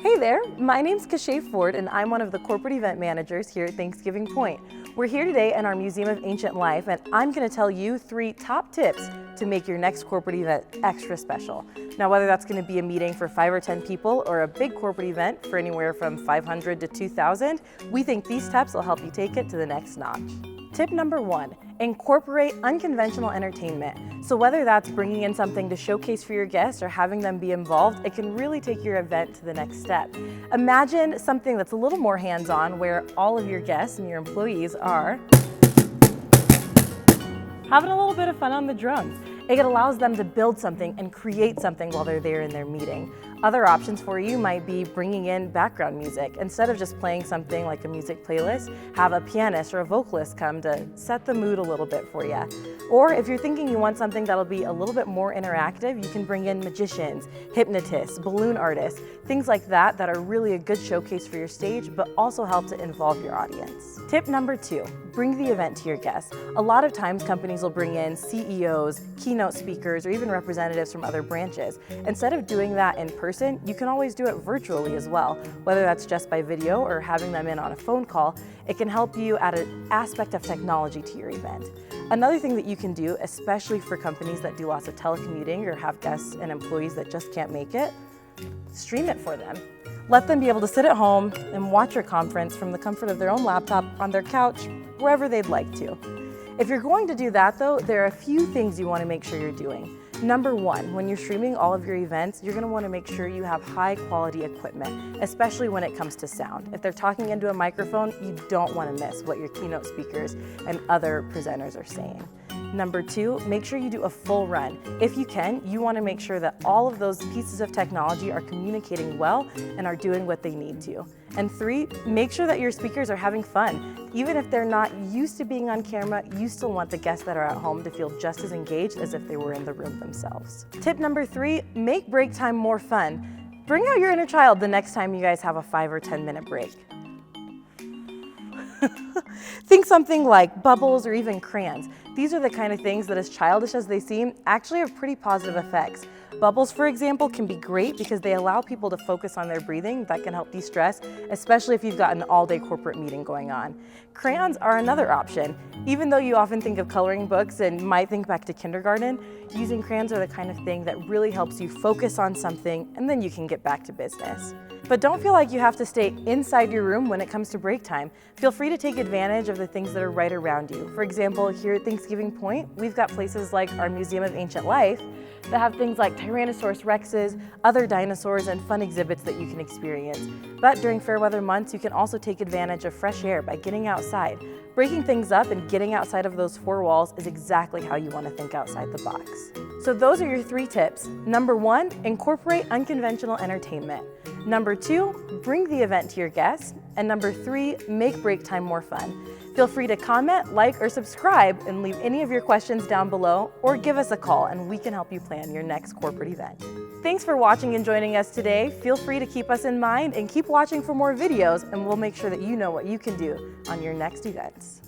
Hey there, my name's Kaushay Ford and I'm one of the corporate event managers here at Thanksgiving Point. We're here today in our Museum of Ancient Life and I'm going to tell you 3 top tips to make your next corporate event extra special. Now whether that's going to be a meeting for 5 or 10 people or a big corporate event for anywhere from 500 to 2,000, we think these tips will help you take it to the next notch. Tip number 1, incorporate unconventional entertainment. So whether that's bringing in something to showcase for your guests or having them be involved, it can really take your event to the next step. Imagine something that's a little more hands-on where all of your guests and your employees are having a little bit of fun on the drums. It allows them to build something and create something while they're there in their meeting. Other options for you might be bringing in background music. Instead of just playing something like a music playlist, have a pianist or a vocalist come to set the mood a little bit for you. Or if you're thinking you want something that'll be a little bit more interactive, you can bring in magicians, hypnotists, balloon artists, things like that that are really a good showcase for your stage, but also help to involve your audience. Tip number 2, bring the event to your guests. A lot of times companies will bring in CEOs, keynote speakers, or even representatives from other branches. Instead of doing that in person, you can always do it virtually as well. Whether that's just by video or having them in on a phone call, it can help you add an aspect of technology to your event. Another thing that you can do, especially for companies that do lots of telecommuting or have guests and employees that just can't make it, stream it for them. Let them be able to sit at home and watch your conference from the comfort of their own laptop, on their couch, wherever they'd like to. If you're going to do that though, there are a few things you want to make sure you're doing. Number 1, when you're streaming all of your events, you're going to want to make sure you have high quality equipment, especially when it comes to sound. If they're talking into a microphone, you don't want to miss what your keynote speakers and other presenters are saying. Number 2, make sure you do a full run. If you can, you want to make sure that all of those pieces of technology are communicating well and are doing what they need to. And 3, make sure that your speakers are having fun. Even if they're not used to being on camera, you still want the guests that are at home to feel just as engaged as if they were in the room themselves. Tip number 3, make break time more fun. Bring out your inner child the next time you guys have a 5 or 10 minute break. Think something like bubbles or even crayons. These are the kind of things that, as childish as they seem, actually have pretty positive effects. Bubbles, for example, can be great because they allow people to focus on their breathing. That can help de-stress, especially if you've got an all-day corporate meeting going on. Crayons are another option. Even though you often think of coloring books and might think back to kindergarten, using crayons are the kind of thing that really helps you focus on something and then you can get back to business. But don't feel like you have to stay inside your room when it comes to break time. Feel free to take advantage of the things that are right around you. For example, here at Thanksgiving Point, we've got places like our Museum of Ancient Life that have things like Tyrannosaurus Rexes, other dinosaurs, and fun exhibits that you can experience. But during fair weather months, you can also take advantage of fresh air by getting outside. Breaking things up and getting outside of those 4 walls is exactly how you want to think outside the box. So those are your 3 tips. Number 1, incorporate unconventional entertainment. Number 2, bring the event to your guests. And number 3, make break time more fun. Feel free to comment, like, or subscribe and leave any of your questions down below or give us a call and we can help you plan your next corporate event. Thanks for watching and joining us today. Feel free to keep us in mind and keep watching for more videos and we'll make sure that you know what you can do on your next events.